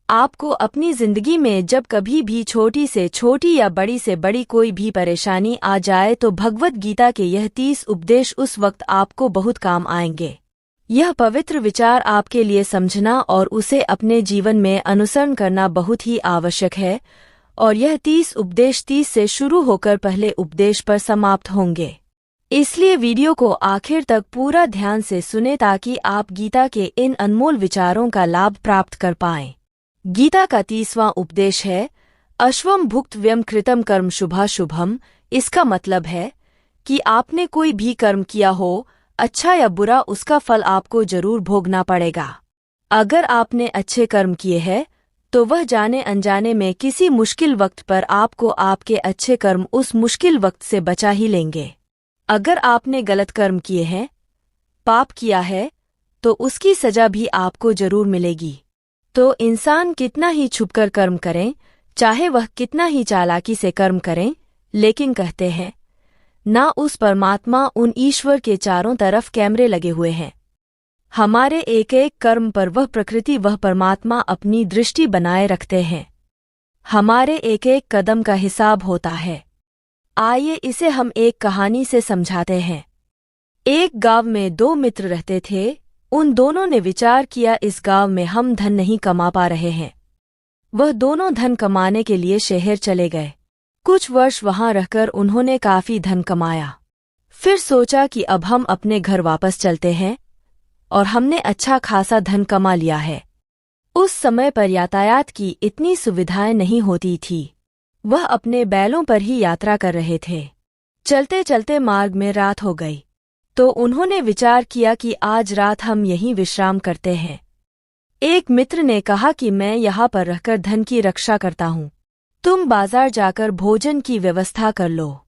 आपको अपनी जिंदगी में जब कभी भी छोटी से छोटी या बड़ी से बड़ी कोई भी परेशानी आ जाए तो भगवत गीता के यह 30 उपदेश उस वक्त आपको बहुत काम आएंगे। यह पवित्र विचार आपके लिए समझना और उसे अपने जीवन में अनुसरण करना बहुत ही आवश्यक है, और यह 30 उपदेश 30 से शुरू होकर पहले उपदेश पर समाप्त होंगे। इसलिए वीडियो को आखिर तक पूरा ध्यान से सुने ताकि आप गीता के इन अनमोल विचारों का लाभ प्राप्त कर पाएं। गीता का 30वां उपदेश है अश्वम भुक्त व्यम कृतम कर्म शुभाशुभम। इसका मतलब है कि आपने कोई भी कर्म किया हो, अच्छा या बुरा, उसका फल आपको जरूर भोगना पड़ेगा। अगर आपने अच्छे कर्म किए हैं तो वह जाने अनजाने में किसी मुश्किल वक्त पर आपको आपके अच्छे कर्म उस मुश्किल वक्त से बचा ही लेंगे। अगर आपने गलत कर्म किए हैं, पाप किया है, तो उसकी सजा भी आपको जरूर मिलेगी। तो इंसान कितना ही छुपकर कर्म करें, चाहे वह कितना ही चालाकी से कर्म करें, लेकिन कहते हैं ना, उस परमात्मा उन ईश्वर के चारों तरफ कैमरे लगे हुए हैं। हमारे एक एक कर्म पर वह प्रकृति, वह परमात्मा अपनी दृष्टि बनाए रखते हैं। हमारे एक एक कदम का हिसाब होता है। आइए इसे हम एक कहानी से समझाते हैं। एक गांव में 2 मित्र रहते थे। उन दोनों ने विचार किया, इस गांव में हम धन नहीं कमा पा रहे हैं। वह दोनों धन कमाने के लिए शहर चले गए। कुछ वर्ष वहां रहकर उन्होंने काफी धन कमाया। फिर सोचा कि अब हम अपने घर वापस चलते हैं, और हमने अच्छा खासा धन कमा लिया है। उस समय पर यातायात की इतनी सुविधाएं नहीं होती थी। वह अपने बैलों पर ही यात्रा कर रहे थे। चलते चलते मार्ग में रात हो गई, तो उन्होंने विचार किया कि आज रात हम यहीं विश्राम करते हैं। एक मित्र ने कहा कि मैं यहाँ पर रहकर धन की रक्षा करता हूँ, तुम बाजार जाकर भोजन की व्यवस्था कर लो।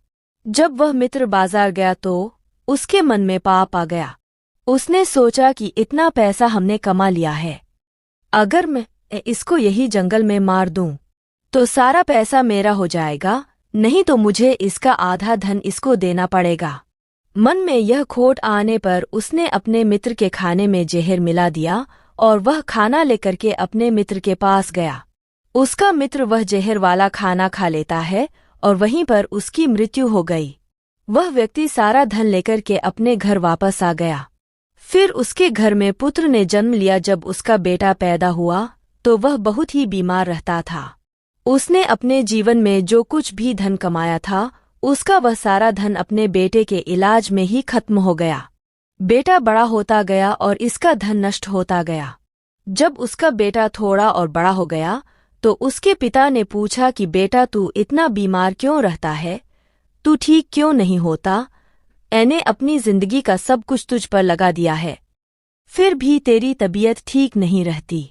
जब वह मित्र बाजार गया तो उसके मन में पाप आ गया। उसने सोचा कि इतना पैसा हमने कमा लिया है, अगर मैं इसको यही जंगल में मार दूं तो सारा पैसा मेरा हो जाएगा, नहीं तो मुझे इसका आधा धन इसको देना पड़ेगा। मन में यह खोट आने पर उसने अपने मित्र के खाने में जहर मिला दिया और वह खाना लेकर के अपने मित्र के पास गया। उसका मित्र वह जहर वाला खाना खा लेता है और वहीं पर उसकी मृत्यु हो गई। वह व्यक्ति सारा धन लेकर के अपने घर वापस आ गया। फिर उसके घर में पुत्र ने जन्म लिया। जब उसका बेटा पैदा हुआ तो वह बहुत ही बीमार रहता था। उसने अपने जीवन में जो कुछ भी धन कमाया था, उसका वह सारा धन अपने बेटे के इलाज में ही खत्म हो गया। बेटा बड़ा होता गया और इसका धन नष्ट होता गया। जब उसका बेटा थोड़ा और बड़ा हो गया तो उसके पिता ने पूछा कि बेटा, तू इतना बीमार क्यों रहता है, तू ठीक क्यों नहीं होता? मैंने अपनी जिंदगी का सब कुछ तुझ पर लगा दिया है, फिर भी तेरी तबीयत ठीक नहीं रहती।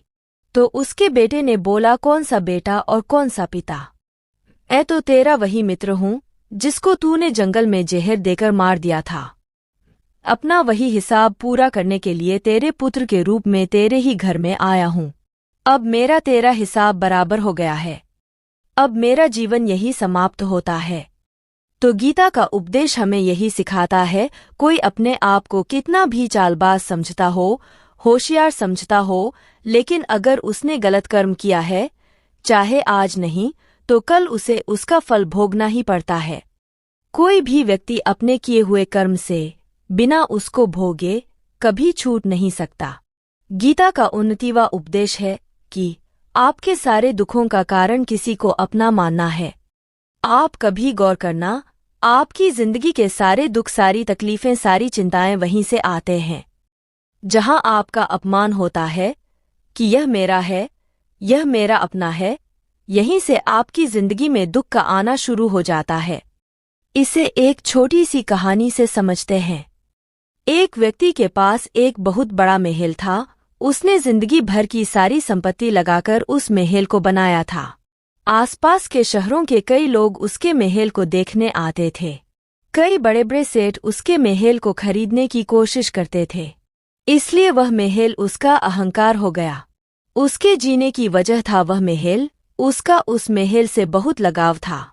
तो उसके बेटे ने बोला, कौन सा बेटा और कौन सा पिता? मैं तो तेरा वही मित्र हूँ जिसको तूने जंगल में जहर देकर मार दिया था। अपना वही हिसाब पूरा करने के लिए तेरे पुत्र के रूप में तेरे ही घर में आया हूँ। अब मेरा तेरा हिसाब बराबर हो गया है। अब मेरा जीवन यही समाप्त होता है। तो गीता का उपदेश हमें यही सिखाता है, कोई अपने आप को कितना भी चालबाज समझता हो, होशियार समझता हो, लेकिन अगर उसने गलत कर्म किया है, चाहे आज नहीं तो कल उसे उसका फल भोगना ही पड़ता है। कोई भी व्यक्ति अपने किए हुए कर्म से बिना उसको भोगे कभी छूट नहीं सकता। गीता का 29वां उपदेश है कि आपके सारे दुखों का कारण किसी को अपना मानना है। आप कभी गौर करना, आपकी जिंदगी के सारे दुख, सारी तकलीफें, सारी चिंताएं वहीं से आते हैं। जहां आपका अपमान होता है कि यह मेरा है, यह मेरा अपना है, यहीं से आपकी जिंदगी में दुख का आना शुरू हो जाता है। इसे एक छोटी सी कहानी से समझते हैं। एक व्यक्ति के पास एक बहुत बड़ा महल था। उसने जिंदगी भर की सारी संपत्ति लगाकर उस महल को बनाया था। आसपास के शहरों के कई लोग उसके महल को देखने आते थे। कई बड़े बड़े सेठ उसके महल को खरीदने की कोशिश करते थे। इसलिए वह महल उसका अहंकार हो गया। उसके जीने की वजह था वह महल, उसका उस महल से बहुत लगाव था।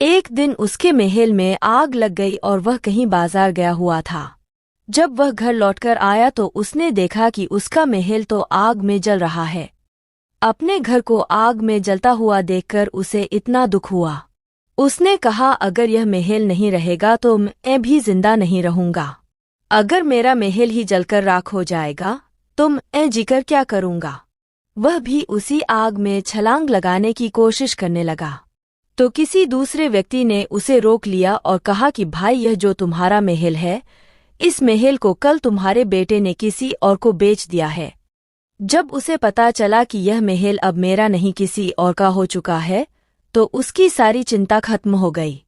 एक दिन उसके महल में आग लग गई और वह कहीं बाजार गया हुआ था। जब वह घर लौटकर आया तो उसने देखा कि उसका महल तो आग में जल रहा है। अपने घर को आग में जलता हुआ देखकर उसे इतना दुख हुआ। उसने कहा, अगर यह महल नहीं रहेगा तो मैं भी जिंदा नहीं रहूंगा। अगर मेरा महल ही जलकर राख हो जाएगा तो मैं जीकर क्या करूंगा। वह भी उसी आग में छलांग लगाने की कोशिश करने लगा। तो किसी दूसरे व्यक्ति ने उसे रोक लिया और कहा कि भाई, यह जो तुम्हारा महल है, इस महल को कल तुम्हारे बेटे ने किसी और को बेच दिया है। जब उसे पता चला कि यह महल अब मेरा नहीं किसी और का हो चुका है, तो उसकी सारी चिंता खत्म हो गई।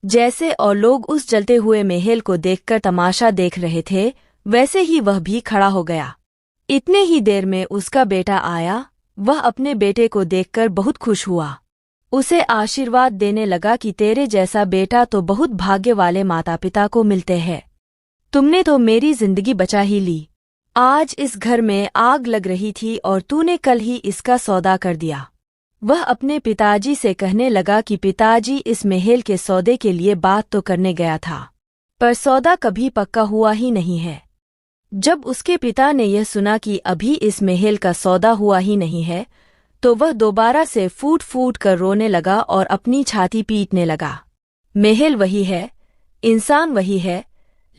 जैसे और लोग उस जलते हुए महल को देखकर तमाशा देख रहे थे, वैसे ही वह भी खड़ा हो गया। इतने ही देर में उसका बेटा आया। वह अपने बेटे को देखकर बहुत खुश हुआ। उसे आशीर्वाद देने लगा कि तेरे जैसा बेटा तो बहुत भाग्य वाले माता पिता को मिलते हैं। तुमने तो मेरी जिंदगी बचा ही ली। आज इस घर में आग लग रही थी और तूने कल ही इसका सौदा कर दिया। वह अपने पिताजी से कहने लगा कि पिताजी, इस महल के सौदे के लिए बात तो करने गया था, पर सौदा कभी पक्का हुआ ही नहीं है। जब उसके पिता ने यह सुना कि अभी इस महल का सौदा हुआ ही नहीं है, तो वह दोबारा से फूट फूट कर रोने लगा और अपनी छाती पीटने लगा। महल वही है, इंसान वही है,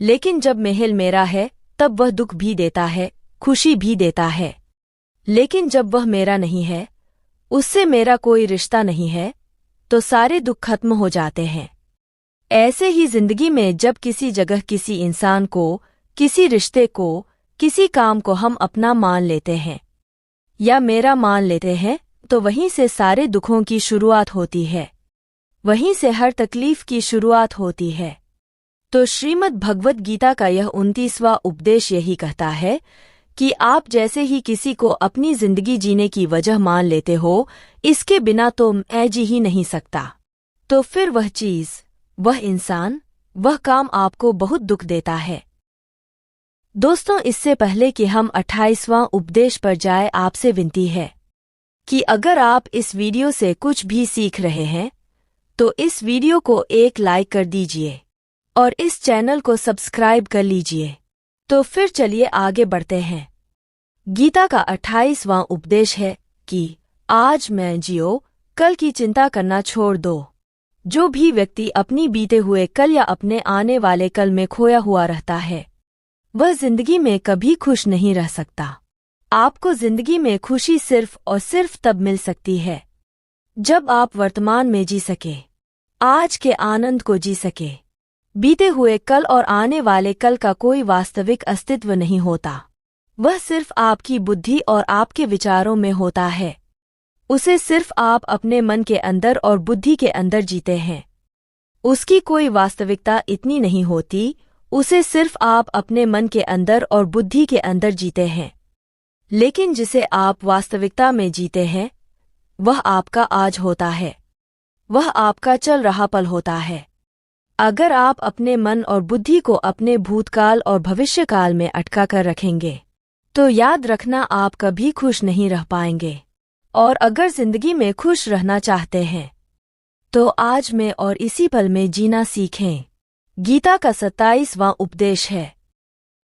लेकिन जब महल मेरा है तब वह दुख भी देता है, खुशी भी देता है। लेकिन जब वह मेरा नहीं है, उससे मेरा कोई रिश्ता नहीं है, तो सारे दुख खत्म हो जाते हैं। ऐसे ही जिंदगी में जब किसी जगह किसी इंसान को, किसी रिश्ते को, किसी काम को हम अपना मान लेते हैं या मेरा मान लेते हैं, तो वहीं से सारे दुखों की शुरुआत होती है, वहीं से हर तकलीफ की शुरुआत होती है। तो श्रीमद् भगवत गीता का यह 29वां उपदेश यही कहता है कि आप जैसे ही किसी को अपनी जिंदगी जीने की वजह मान लेते हो, इसके बिना तो मैं जी ही नहीं सकता, तो फिर वह चीज, वह इंसान, वह काम आपको बहुत दुख देता है। दोस्तों, इससे पहले कि हम 28वां उपदेश पर जाए, आपसे विनती है कि अगर आप इस वीडियो से कुछ भी सीख रहे हैं तो इस वीडियो को एक लाइक कर दीजिए और इस चैनल को सब्सक्राइब कर लीजिए। तो फिर चलिए आगे बढ़ते हैं। गीता का 28वां उपदेश है कि आज मैं जियो, कल की चिंता करना छोड़ दो। जो भी व्यक्ति अपनी बीते हुए कल या अपने आने वाले कल में खोया हुआ रहता है, वह जिंदगी में कभी खुश नहीं रह सकता। आपको जिंदगी में खुशी सिर्फ और सिर्फ तब मिल सकती है जब आप वर्तमान में जी सके, आज के आनंद को जी सके। बीते हुए कल और आने वाले कल का कोई वास्तविक अस्तित्व नहीं होता, वह सिर्फ आपकी बुद्धि और आपके विचारों में होता है। उसे सिर्फ आप अपने मन के अंदर और बुद्धि के अंदर जीते हैं। उसकी कोई वास्तविकता इतनी नहीं होती, उसे सिर्फ आप अपने मन के अंदर और बुद्धि के अंदर जीते हैं। लेकिन जिसे आप वास्तविकता में जीते हैं, वह आपका आज होता है, वह आपका चल रहा पल होता है। अगर आप अपने मन और बुद्धि को अपने भूतकाल और भविष्यकाल में अटका कर रखेंगे, तो याद रखना आप कभी खुश नहीं रह पाएंगे। और अगर जिंदगी में खुश रहना चाहते हैं, तो आज में और इसी पल में जीना सीखें। गीता का 27वां उपदेश है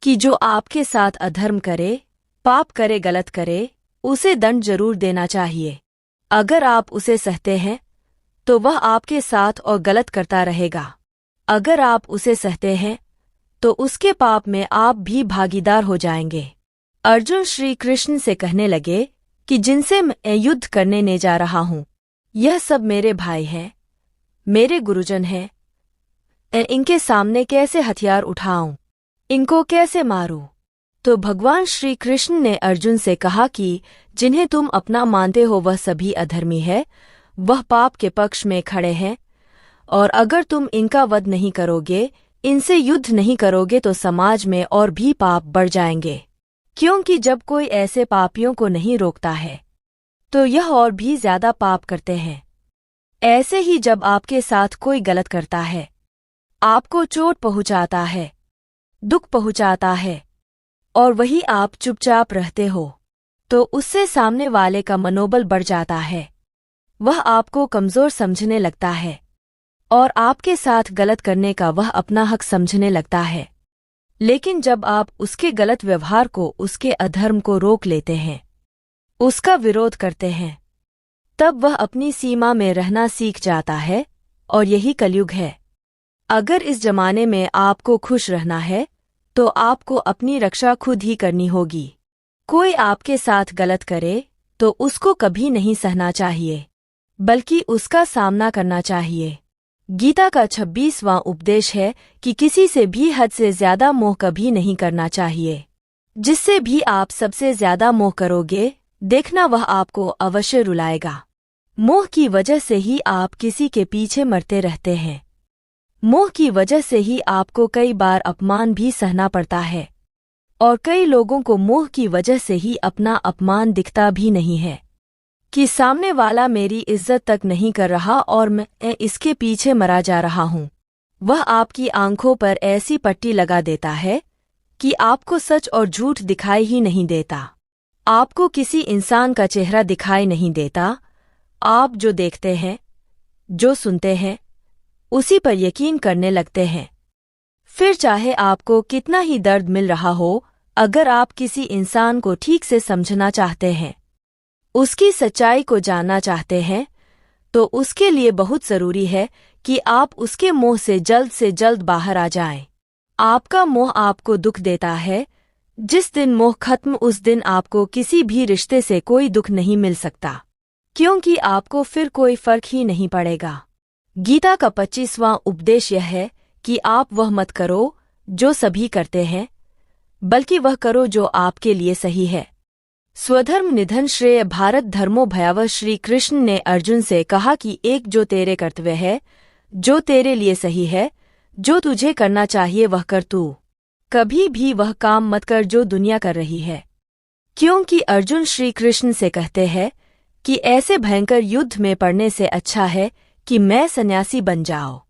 कि जो आपके साथ अधर्म करे, पाप करे, गलत करे, उसे दंड जरूर देना चाहिए। अगर आप उसे सहते हैं तो वह आपके साथ और गलत करता रहेगा। अगर आप उसे सहते हैं तो उसके पाप में आप भी भागीदार हो जाएंगे। अर्जुन श्री कृष्ण से कहने लगे कि जिनसे मैं युद्ध करने ने जा रहा हूँ, यह सब मेरे भाई हैं, मेरे गुरुजन हैं। मैं इनके सामने कैसे हथियार उठाऊं, इनको कैसे मारूं? तो भगवान श्री कृष्ण ने अर्जुन से कहा कि जिन्हें तुम अपना मानते हो वह सभी अधर्मी है, वह पाप के पक्ष में खड़े हैं, और अगर तुम इनका वध नहीं करोगे, इनसे युद्ध नहीं करोगे, तो समाज में और भी पाप बढ़ जाएंगे। क्योंकि जब कोई ऐसे पापियों को नहीं रोकता है, तो यह और भी ज्यादा पाप करते हैं। ऐसे ही जब आपके साथ कोई गलत करता है, आपको चोट पहुंचाता है, दुख पहुंचाता है, और वही आप चुपचाप रहते हो, तो उससे सामने वाले का मनोबल बढ़ जाता है। वह आपको कमजोर समझने लगता है और आपके साथ गलत करने का वह अपना हक समझने लगता है। लेकिन जब आप उसके गलत व्यवहार को, उसके अधर्म को रोक लेते हैं, उसका विरोध करते हैं, तब वह अपनी सीमा में रहना सीख जाता है, और यही कलयुग है। अगर इस जमाने में आपको खुश रहना है तो आपको अपनी रक्षा खुद ही करनी होगी। कोई आपके साथ गलत करे तो उसको कभी नहीं सहना चाहिए, बल्कि उसका सामना करना चाहिए। गीता का 26वां उपदेश है कि किसी से भी हद से ज्यादा मोह कभी नहीं करना चाहिए। जिससे भी आप सबसे ज्यादा मोह करोगे, देखना वह आपको अवश्य रुलाएगा। मोह की वजह से ही आप किसी के पीछे मरते रहते हैं। मोह की वजह से ही आपको कई बार अपमान भी सहना पड़ता है, और कई लोगों को मोह की वजह से ही अपना अपमान दिखता भी नहीं है कि सामने वाला मेरी इज्जत तक नहीं कर रहा और मैं इसके पीछे मरा जा रहा हूँ। वह आपकी आंखों पर ऐसी पट्टी लगा देता है कि आपको सच और झूठ दिखाई ही नहीं देता। आपको किसी इंसान का चेहरा दिखाई नहीं देता। आप जो देखते हैं, जो सुनते हैं, उसी पर यकीन करने लगते हैं। फिर चाहे आपको कितना ही दर्द मिल रहा हो, अगर आप किसी इंसान को ठीक से समझना चाहते हैं, उसकी सच्चाई को जानना चाहते हैं, तो उसके लिए बहुत जरूरी है कि आप उसके मोह से जल्द बाहर आ जाएं। आपका मोह आपको दुख देता है। जिस दिन मोह खत्म, उस दिन आपको किसी भी रिश्ते से कोई दुख नहीं मिल सकता, क्योंकि आपको फिर कोई फर्क ही नहीं पड़ेगा। गीता का 25वां उपदेश यह है कि आप वह मत करो जो सभी करते हैं, बल्कि वह करो जो आपके लिए सही है। स्वधर्म निधन श्रेय भारत धर्मो भयावह। श्री कृष्ण ने अर्जुन से कहा कि एक जो तेरे कर्तव्य है, जो तेरे लिए सही है, जो तुझे करना चाहिए वह कर तू। कभी भी वह काम मत कर जो दुनिया कर रही है, क्योंकि अर्जुन श्री कृष्ण से कहते हैं कि ऐसे भयंकर युद्ध में पड़ने से अच्छा है कि मैं सन्यासी बन जाओ।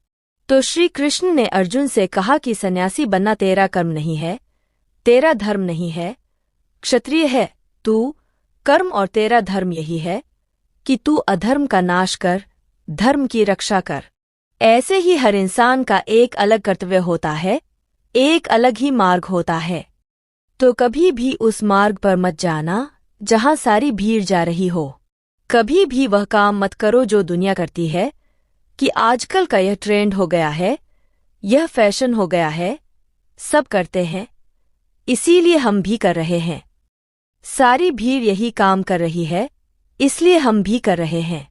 तो श्री कृष्ण ने अर्जुन से कहा कि सन्यासी बनना तेरा कर्म नहीं है, तेरा धर्म नहीं है। क्षत्रिय है तू, कर्म और तेरा धर्म यही है कि तू अधर्म का नाश कर, धर्म की रक्षा कर। ऐसे ही हर इंसान का एक अलग कर्तव्य होता है, एक अलग ही मार्ग होता है। तो कभी भी उस मार्ग पर मत जाना जहां सारी भीड़ जा रही हो। कभी भी वह काम मत करो जो दुनिया करती है, कि आजकल का यह ट्रेंड हो गया है, यह फैशन हो गया है, सब करते हैं, इसीलिए हम भी कर रहे हैं। सारी भीड़ यही काम कर रही है, इसलिए हम भी कर रहे हैं।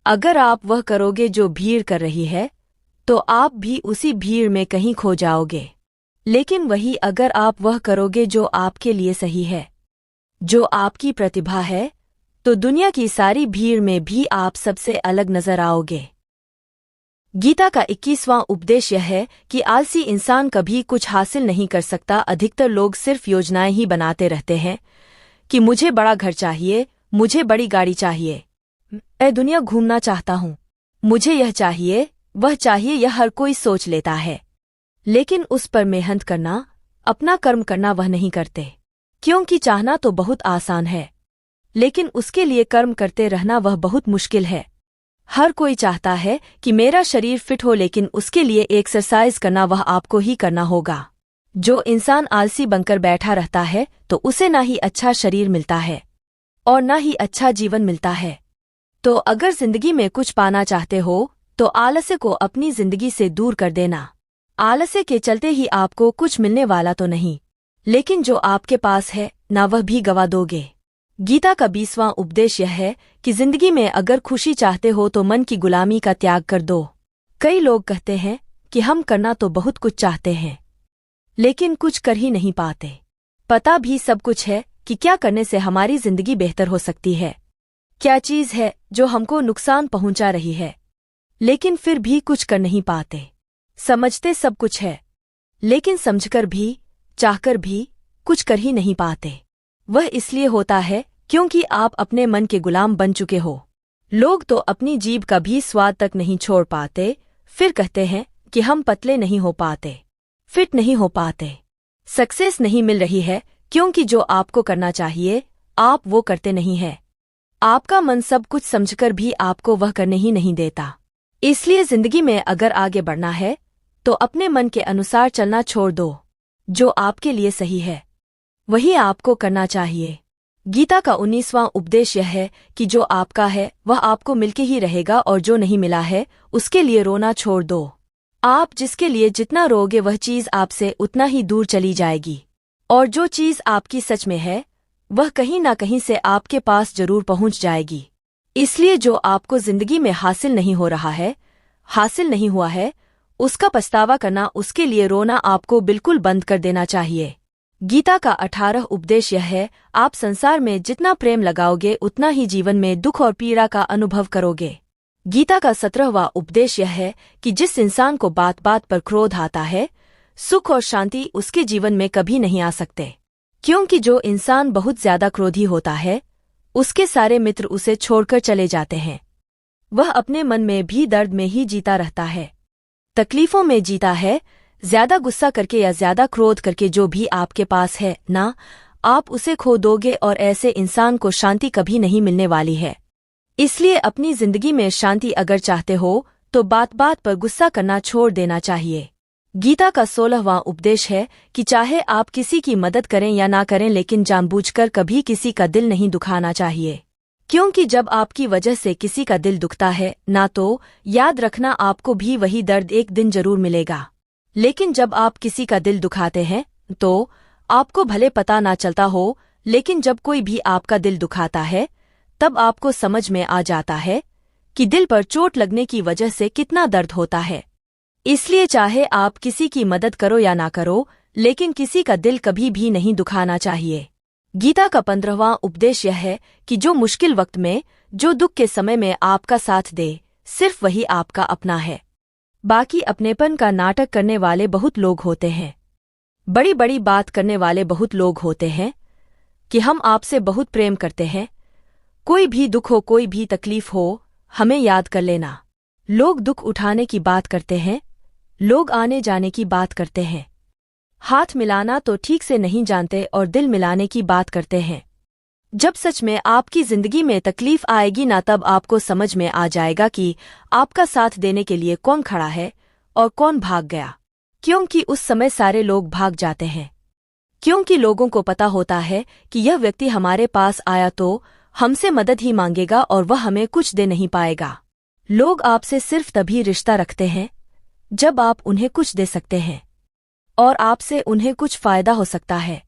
अगर आप वह करोगे जो भीड़ कर रही है, तो आप भी उसी भीड़ में कहीं खो जाओगे। लेकिन वही अगर आप वह करोगे जो आपके लिए सही है, जो आपकी प्रतिभा है, तो दुनिया की सारी भीड़ में भी आप सबसे अलग नजर आओगे। गीता का 21वां उपदेश यह है कि आलसी इंसान कभी कुछ हासिल नहीं कर सकता। अधिकतर लोग सिर्फ योजनाएं ही बनाते रहते हैं कि मुझे बड़ा घर चाहिए, मुझे बड़ी गाड़ी चाहिए, मैं दुनिया घूमना चाहता हूँ, मुझे यह चाहिए, वह चाहिए, यह हर कोई सोच लेता है। लेकिन उस पर मेहनत करना, अपना कर्म करना वह नहीं करते, क्योंकि चाहना तो बहुत आसान है, लेकिन उसके लिए कर्म करते रहना वह बहुत मुश्किल है। हर कोई चाहता है कि मेरा शरीर फिट हो, लेकिन उसके लिए एक्सरसाइज करना वह आपको ही करना होगा। जो इंसान आलसी बनकर बैठा रहता है तो उसे ना ही अच्छा शरीर मिलता है और ना ही अच्छा जीवन मिलता है। तो अगर जिंदगी में कुछ पाना चाहते हो तो आलस्य को अपनी जिंदगी से दूर कर देना। आलस्य के चलते ही आपको कुछ मिलने वाला तो नहीं, लेकिन जो आपके पास है ना वह भी गवा दोगे। गीता का 20वां उपदेश यह है कि जिंदगी में अगर खुशी चाहते हो तो मन की गुलामी का त्याग कर दो। कई लोग कहते हैं कि हम करना तो बहुत कुछ चाहते हैं, लेकिन कुछ कर ही नहीं पाते। पता भी सब कुछ है कि क्या करने से हमारी जिंदगी बेहतर हो सकती है, क्या चीज है जो हमको नुकसान पहुंचा रही है, लेकिन फिर भी कुछ कर नहीं पाते। समझते सब कुछ है, लेकिन समझकर भी, चाहकर भी कुछ कर ही नहीं पाते। वह इसलिए होता है क्योंकि आप अपने मन के गुलाम बन चुके हो। लोग तो अपनी जीभ का भी स्वाद तक नहीं छोड़ पाते, फिर कहते हैं कि हम पतले नहीं हो पाते, फिट नहीं हो पाते, सक्सेस नहीं मिल रही है, क्योंकि जो आपको करना चाहिए आप वो करते नहीं है। आपका मन सब कुछ समझकर भी आपको वह करने ही नहीं देता। इसलिए जिंदगी में अगर आगे बढ़ना है तो अपने मन के अनुसार चलना छोड़ दो। जो आपके लिए सही है वही आपको करना चाहिए। गीता का 19वां उपदेश यह है कि जो आपका है वह आपको मिलके ही रहेगा और जो नहीं मिला है उसके लिए रोना छोड़ दो। आप जिसके लिए जितना रोगे वह चीज आपसे उतना ही दूर चली जाएगी, और जो चीज आपकी सच में है वह कहीं ना कहीं से आपके पास जरूर पहुंच जाएगी। इसलिए जो आपको जिंदगी में हासिल नहीं हो रहा है, हासिल नहीं हुआ है, उसका पछतावा करना, उसके लिए रोना आपको बिल्कुल बंद कर देना चाहिए। गीता का 18 उपदेश यह है, आप संसार में जितना प्रेम लगाओगे उतना ही जीवन में दुख और पीड़ा का अनुभव करोगे। गीता का 17वां उपदेश यह है कि जिस इंसान को बात बात पर क्रोध आता है, सुख और शांति उसके जीवन में कभी नहीं आ सकते, क्योंकि जो इंसान बहुत ज्यादा क्रोधी होता है उसके सारे मित्र उसे छोड़कर चले जाते हैं। वह अपने मन में भी दर्द में ही जीता रहता है, तकलीफों में जीता है। ज्यादा गुस्सा करके या ज्यादा क्रोध करके जो भी आपके पास है ना, आप उसे खो दोगे और ऐसे इंसान को शांति कभी नहीं मिलने वाली है। इसलिए अपनी जिंदगी में शांति अगर चाहते हो तो बात बात पर गुस्सा करना छोड़ देना चाहिए। गीता का 16वां उपदेश है कि चाहे आप किसी की मदद करें या ना करें, लेकिन जानबूझकर कभी किसी का दिल नहीं दुखाना चाहिए, क्योंकि जब आपकी वजह से किसी का दिल दुखता है ना, तो याद रखना आपको भी वही दर्द एक दिन जरूर मिलेगा। लेकिन जब आप किसी का दिल दुखाते हैं तो आपको भले पता ना चलता हो, लेकिन जब कोई भी आपका दिल दुखाता है तब आपको समझ में आ जाता है कि दिल पर चोट लगने की वजह से कितना दर्द होता है। इसलिए चाहे आप किसी की मदद करो या ना करो, लेकिन किसी का दिल कभी भी नहीं दुखाना चाहिए। गीता का 15वां उपदेश यह है कि जो मुश्किल वक्त में, जो दुख के समय में आपका साथ दे, सिर्फ वही आपका अपना है। बाकी अपनेपन का नाटक करने वाले बहुत लोग होते हैं, बड़ी बड़ी बात करने वाले बहुत लोग होते हैं कि हम आपसे बहुत प्रेम करते हैं, कोई भी दुख हो, कोई भी तकलीफ हो, हमें याद कर लेना। लोग दुख उठाने की बात करते हैं, लोग आने जाने की बात करते हैं, हाथ मिलाना तो ठीक से नहीं जानते और दिल मिलाने की बात करते हैं। जब सच में आपकी जिंदगी में तकलीफ आएगी ना, तब आपको समझ में आ जाएगा कि आपका साथ देने के लिए कौन खड़ा है और कौन भाग गया, क्योंकि उस समय सारे लोग भाग जाते हैं, क्योंकि लोगों को पता होता है कि यह व्यक्ति हमारे पास आया तो हमसे मदद ही मांगेगा और वह हमें कुछ दे नहीं पाएगा। लोग आपसे सिर्फ तभी रिश्ता रखते हैं जब आप उन्हें कुछ दे सकते हैं और आपसे उन्हें कुछ फायदा हो सकता है।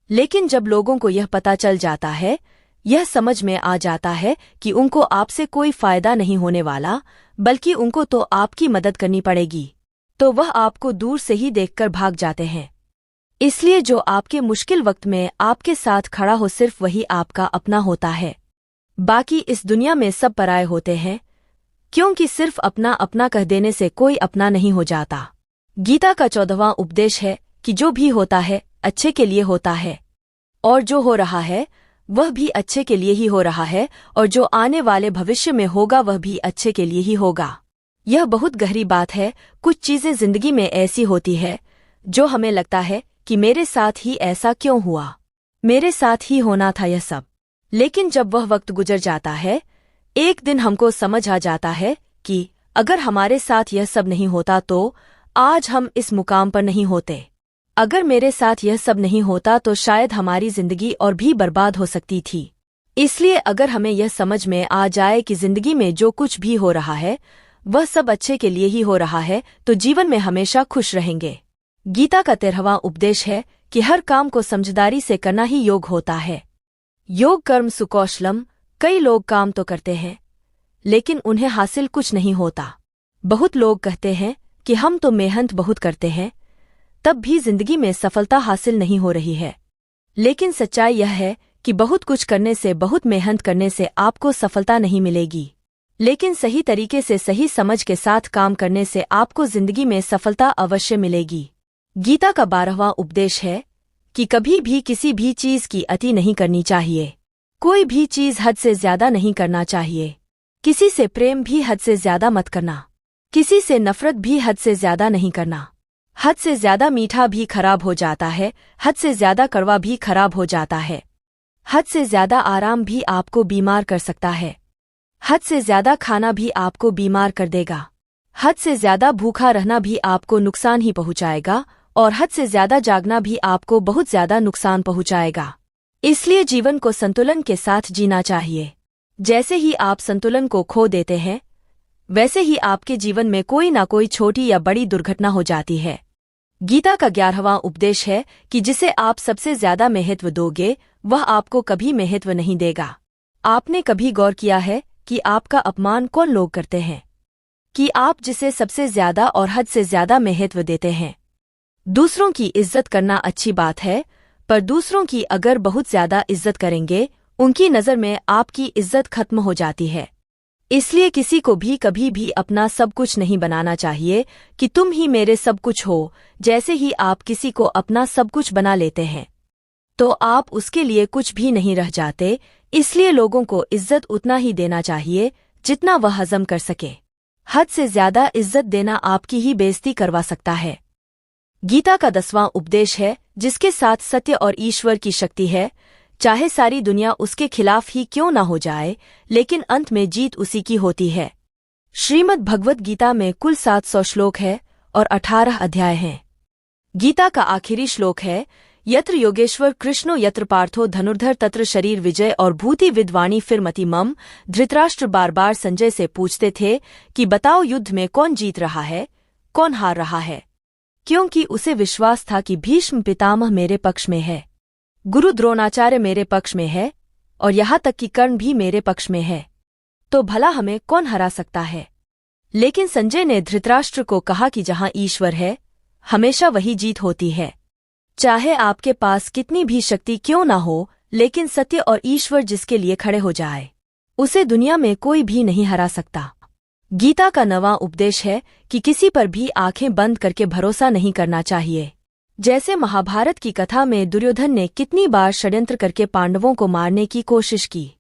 लेकिन जब लोगों को यह पता चल जाता है, यह समझ में आ जाता है कि उनको आपसे कोई फायदा नहीं होने वाला, बल्कि उनको तो आपकी मदद करनी पड़ेगी, तो वह आपको दूर से ही देखकर भाग जाते हैं। इसलिए जो आपके मुश्किल वक्त में आपके साथ खड़ा हो, सिर्फ वही आपका अपना होता है। बाकी इस दुनिया में सब पराये होते हैं, क्योंकि सिर्फ अपना अपना कह देने से कोई अपना नहीं हो जाता। गीता का 14वां उपदेश है कि जो भी होता है अच्छे के लिए होता है, और जो हो रहा है वह भी अच्छे के लिए ही हो रहा है, और जो आने वाले भविष्य में होगा वह भी अच्छे के लिए ही होगा। यह बहुत गहरी बात है। कुछ चीजें जिंदगी में ऐसी होती है जो हमें लगता है कि मेरे साथ ही ऐसा क्यों हुआ, मेरे साथ ही होना था यह सब, लेकिन जब वह वक्त गुजर जाता है, एक दिन हमको समझ आ जाता है कि अगर हमारे साथ यह सब नहीं होता तो आज हम इस मुकाम पर नहीं होते। अगर मेरे साथ यह सब नहीं होता तो शायद हमारी जिंदगी और भी बर्बाद हो सकती थी। इसलिए अगर हमें यह समझ में आ जाए कि जिंदगी में जो कुछ भी हो रहा है वह सब अच्छे के लिए ही हो रहा है, तो जीवन में हमेशा खुश रहेंगे। गीता का 13वां उपदेश है कि हर काम को समझदारी से करना ही योग होता है। योग कर्म सुकौशलम। कई लोग काम तो करते हैं लेकिन उन्हें हासिल कुछ नहीं होता। बहुत लोग कहते हैं कि हम तो मेहनत बहुत करते हैं, तब भी जिंदगी में सफलता हासिल नहीं हो रही है। लेकिन सच्चाई यह है कि बहुत कुछ करने से, बहुत मेहनत करने से आपको सफलता नहीं मिलेगी, लेकिन सही तरीके से, सही समझ के साथ काम करने से आपको जिंदगी में सफलता अवश्य मिलेगी। गीता का 12वां उपदेश है कि कभी भी किसी भी चीज की अति नहीं करनी चाहिए। कोई भी चीज हद से ज्यादा नहीं करना चाहिए। किसी से प्रेम भी हद से ज्यादा मत करना, किसी से नफरत भी हद से ज्यादा नहीं करना। हद से ज्यादा मीठा भी खराब हो जाता है, हद से ज्यादा कड़वा भी खराब हो जाता है। हद से ज्यादा आराम भी आपको बीमार कर सकता है, हद से ज्यादा खाना भी आपको बीमार कर देगा। हद से ज्यादा भूखा रहना भी आपको नुकसान ही पहुंचाएगा, और हद से ज्यादा जागना भी आपको बहुत ज्यादा नुकसान पहुंचाएगा। इसलिए जीवन को संतुलन के साथ जीना चाहिए। जैसे ही आप संतुलन को खो देते हैं, वैसे ही आपके जीवन में कोई ना कोई छोटी या बड़ी दुर्घटना हो जाती है। गीता का 11वां उपदेश है कि जिसे आप सबसे ज्यादा महत्व दोगे, वह आपको कभी महत्व नहीं देगा। आपने कभी गौर किया है कि आपका अपमान कौन लोग करते हैं? कि आप जिसे सबसे ज्यादा और हद से ज्यादा महत्व देते हैं। दूसरों की इज्जत करना अच्छी बात है, पर दूसरों की अगर बहुत ज्यादा इज्जत करेंगे, उनकी नज़र में आपकी इज्जत खत्म हो जाती है। इसलिए किसी को भी कभी भी अपना सब कुछ नहीं बनाना चाहिए कि तुम ही मेरे सब कुछ हो। जैसे ही आप किसी को अपना सब कुछ बना लेते हैं, तो आप उसके लिए कुछ भी नहीं रह जाते। इसलिए लोगों को इज्जत उतना ही देना चाहिए जितना वह हजम कर सके। हद से ज्यादा इज्जत देना आपकी ही बेइज्जती करवा सकता है। गीता का 10वां उपदेश है, जिसके साथ सत्य और ईश्वर की शक्ति है। चाहे सारी दुनिया उसके खिलाफ ही क्यों ना हो जाए, लेकिन अंत में जीत उसी की होती है। श्रीमद् भगवत गीता में कुल 700 श्लोक है और 18 अध्याय हैं। गीता का आखिरी श्लोक है, यत्र योगेश्वर कृष्णो यत्र पार्थो धनुर्धर तत्र शरीर विजय और भूति विद्वाणी फिर मति मम। धृतराष्ट्र बार बार संजय से पूछते थे कि बताओ युद्ध में कौन जीत रहा है, कौन हार रहा है, क्योंकि उसे विश्वास था कि भीष्म पितामह मेरे पक्ष में है, गुरु द्रोणाचार्य मेरे पक्ष में है और यहाँ तक कि कर्ण भी मेरे पक्ष में है, तो भला हमें कौन हरा सकता है। लेकिन संजय ने धृतराष्ट्र को कहा कि जहाँ ईश्वर है, हमेशा वही जीत होती है। चाहे आपके पास कितनी भी शक्ति क्यों ना हो, लेकिन सत्य और ईश्वर जिसके लिए खड़े हो जाए, उसे दुनिया में कोई भी नहीं हरा सकता। गीता का 9वां उपदेश है कि किसी पर भी आंखें बंद करके भरोसा नहीं करना चाहिए। जैसे महाभारत की कथा में दुर्योधन ने कितनी बार षड्यंत्र करके पांडवों को मारने की कोशिश की,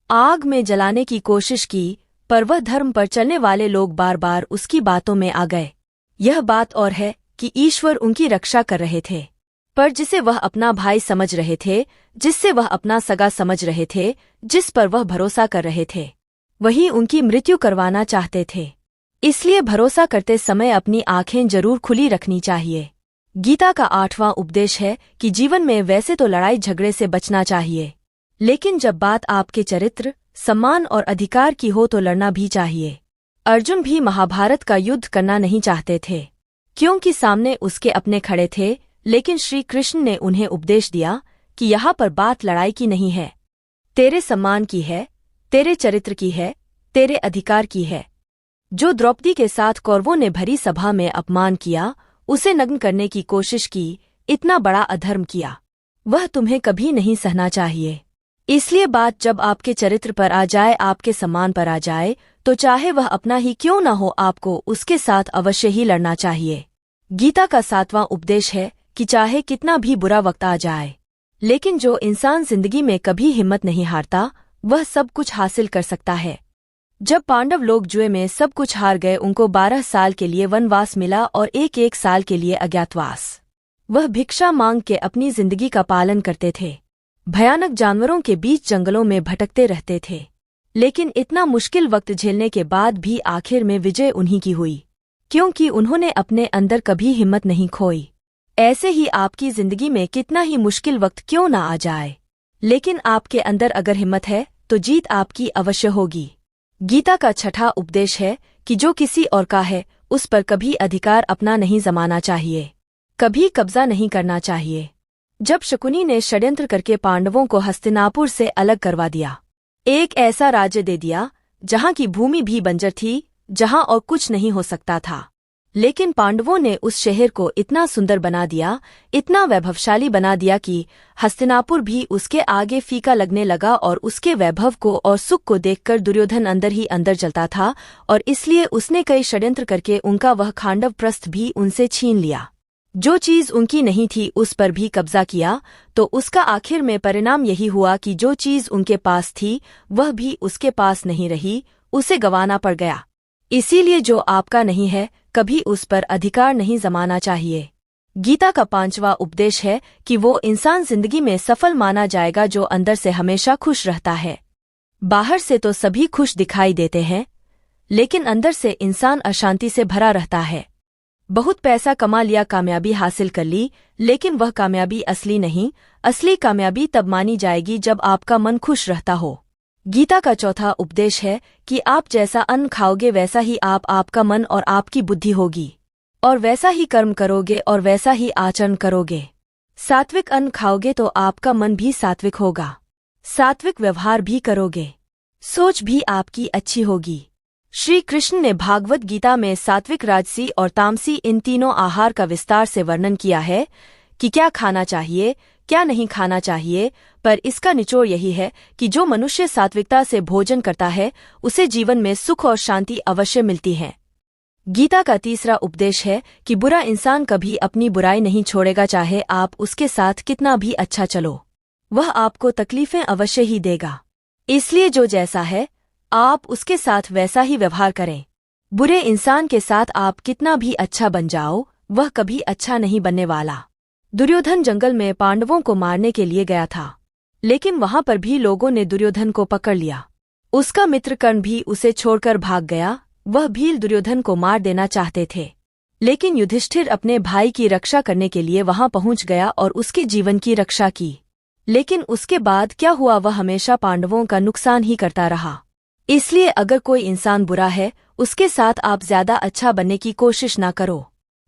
आग में जलाने की कोशिश की, पर वह धर्म पर चलने वाले लोग बार बार उसकी बातों में आ गए। यह बात और है कि ईश्वर उनकी रक्षा कर रहे थे, पर जिसे वह अपना भाई समझ रहे थे, जिससे वह अपना सगा समझ रहे थे, जिस पर वह भरोसा कर रहे थे, वही उनकी मृत्यु करवाना चाहते थे। इसलिए भरोसा करते समय अपनी आंखें जरूर खुली रखनी चाहिए। गीता का 8वां उपदेश है कि जीवन में वैसे तो लड़ाई झगड़े से बचना चाहिए, लेकिन जब बात आपके चरित्र, सम्मान और अधिकार की हो तो लड़ना भी चाहिए। अर्जुन भी महाभारत का युद्ध करना नहीं चाहते थे, क्योंकि सामने उसके अपने खड़े थे, लेकिन श्री कृष्ण ने उन्हें उपदेश दिया कि यहाँ पर बात लड़ाई की नहीं है, तेरे सम्मान की है, तेरे चरित्र की है, तेरे अधिकार की है। जो द्रौपदी के साथ कौरवों ने भरी सभा में अपमान किया, उसे नग्न करने की कोशिश की, इतना बड़ा अधर्म किया, वह तुम्हें कभी नहीं सहना चाहिए। इसलिए बात जब आपके चरित्र पर आ जाए, आपके सम्मान पर आ जाए, तो चाहे वह अपना ही क्यों न हो, आपको उसके साथ अवश्य ही लड़ना चाहिए। गीता का 7वां उपदेश है कि चाहे कितना भी बुरा वक्त आ जाए, लेकिन जो इंसान जिंदगी में कभी हिम्मत नहीं हारता, वह सब कुछ हासिल कर सकता है। जब पांडव लोग जुए में सब कुछ हार गए, उनको 12 साल के लिए वनवास मिला और एक साल के लिए अज्ञातवास। वह भिक्षा मांग के अपनी जिंदगी का पालन करते थे, भयानक जानवरों के बीच जंगलों में भटकते रहते थे, लेकिन इतना मुश्किल वक्त झेलने के बाद भी आखिर में विजय उन्हीं की हुई, क्योंकि उन्होंने अपने अंदर कभी हिम्मत नहीं खोई। ऐसे ही आपकी जिंदगी में कितना ही मुश्किल वक्त क्यों ना आ जाए, लेकिन आपके अंदर अगर हिम्मत है तो जीत आपकी अवश्य होगी। गीता का 6वां उपदेश है कि जो किसी और का है, उस पर कभी अधिकार अपना नहीं जमाना चाहिए, कभी कब्जा नहीं करना चाहिए। जब शकुनी ने षड्यंत्र करके पांडवों को हस्तिनापुर से अलग करवा दिया, एक ऐसा राज्य दे दिया जहां की भूमि भी बंजर थी, जहां और कुछ नहीं हो सकता था, लेकिन पांडवों ने उस शहर को इतना सुंदर बना दिया, इतना वैभवशाली बना दिया कि हस्तिनापुर भी उसके आगे फीका लगने लगा और उसके वैभव को और सुख को देखकर दुर्योधन अंदर ही अंदर जलता था, और इसलिए उसने कई षड्यंत्र करके उनका वह खांडव प्रस्थ भी उनसे छीन लिया। जो चीज उनकी नहीं थी उस पर भी कब्जा किया, तो उसका आखिर में परिणाम यही हुआ कि जो चीज उनके पास थी वह भी उसके पास नहीं रही, उसे गंवाना पड़ गया। इसीलिए जो आपका नहीं है, कभी उस पर अधिकार नहीं जमाना चाहिए। गीता का 5वां उपदेश है कि वो इंसान जिंदगी में सफल माना जाएगा जो अंदर से हमेशा खुश रहता है। बाहर से तो सभी खुश दिखाई देते हैं, लेकिन अंदर से इंसान अशांति से भरा रहता है। बहुत पैसा कमा लिया, कामयाबी हासिल कर ली, लेकिन वह कामयाबी असली नहीं। असली कामयाबी तब मानी जाएगी जब आपका मन खुश रहता हो। गीता का चौथा उपदेश है कि आप जैसा अन्न खाओगे वैसा ही आपका मन और आपकी बुद्धि होगी, और वैसा ही कर्म करोगे और वैसा ही आचरण करोगे। सात्विक अन्न खाओगे तो आपका मन भी सात्विक होगा, सात्विक व्यवहार भी करोगे, सोच भी आपकी अच्छी होगी। श्री कृष्ण ने भागवत गीता में सात्विक, राजसी और तामसी इन तीनों आहार का विस्तार से वर्णन किया है कि क्या खाना चाहिए, क्या नहीं खाना चाहिए, पर इसका निचोड़ यही है कि जो मनुष्य सात्विकता से भोजन करता है उसे जीवन में सुख और शांति अवश्य मिलती है। गीता का तीसरा उपदेश है कि बुरा इंसान कभी अपनी बुराई नहीं छोड़ेगा, चाहे आप उसके साथ कितना भी अच्छा चलो, वह आपको तकलीफें अवश्य ही देगा। इसलिए जो जैसा है आप उसके साथ वैसा ही व्यवहार करें। बुरे इंसान के साथ आप कितना भी अच्छा बन जाओ, वह कभी अच्छा नहीं बनने वाला। दुर्योधन जंगल में पांडवों को मारने के लिए गया था, लेकिन वहां पर भी लोगों ने दुर्योधन को पकड़ लिया। उसका मित्र कर्ण भी उसे छोड़कर भाग गया। वह भील दुर्योधन को मार देना चाहते थे, लेकिन युधिष्ठिर अपने भाई की रक्षा करने के लिए वहां पहुंच गया और उसके जीवन की रक्षा की। लेकिन उसके बाद क्या हुआ, वह हमेशा पांडवों का नुकसान ही करता रहा। इसलिए अगर कोई इंसान बुरा है उसके साथ आप ज्यादा अच्छा बनने की कोशिश ना करो।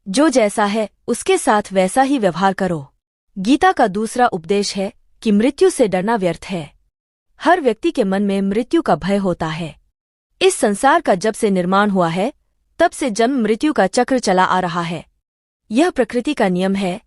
जो जैसा है उसके साथ वैसा ही व्यवहार करो। गीता का दूसरा उपदेश है कि मृत्यु से डरना व्यर्थ है। हर व्यक्ति के मन में मृत्यु का भय होता है। इस संसार का जब से निर्माण हुआ है तब से जन्म मृत्यु का चक्र चला आ रहा है। यह प्रकृति का नियम है।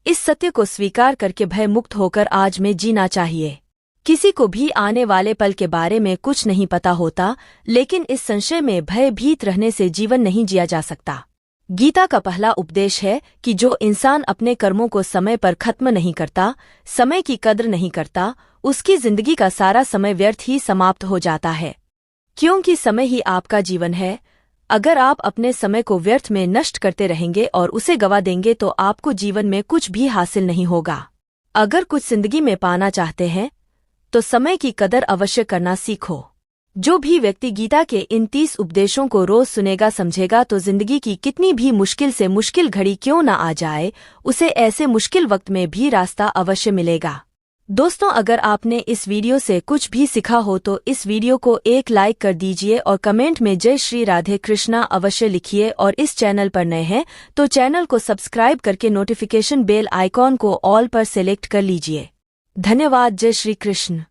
इस सत्य को स्वीकार करके भय मुक्त होकर आज में जीना चाहिए। किसी को भी आने वाले पल के बारे में कुछ नहीं पता होता, लेकिन इस संशय में भयभीत रहने से जीवन नहीं जिया जा सकता। गीता का पहला उपदेश है कि जो इंसान अपने कर्मों को समय पर खत्म नहीं करता, समय की कद्र नहीं करता, उसकी जिंदगी का सारा समय व्यर्थ ही समाप्त हो जाता है। क्योंकि समय ही आपका जीवन है। अगर आप अपने समय को व्यर्थ में नष्ट करते रहेंगे और उसे गवा देंगे तो आपको जीवन में कुछ भी हासिल नहीं होगा। अगर कुछ जिंदगी में पाना चाहते हैं तो समय की कदर अवश्य करना सीखो। जो भी व्यक्ति गीता के इन 30 उपदेशों को रोज सुनेगा समझेगा तो जिंदगी की कितनी भी मुश्किल से मुश्किल घड़ी क्यों न आ जाए, उसे ऐसे मुश्किल वक्त में भी रास्ता अवश्य मिलेगा। दोस्तों, अगर आपने इस वीडियो से कुछ भी सीखा हो तो इस वीडियो को एक लाइक कर दीजिए और कमेंट में जय श्री राधे कृष्णा अवश्य लिखिए, और इस चैनल पर नए हैं तो चैनल को सब्सक्राइब करके नोटिफिकेशन बेल आइकॉन को ऑल पर सेलेक्ट कर लीजिए। धन्यवाद। जय श्री कृष्ण।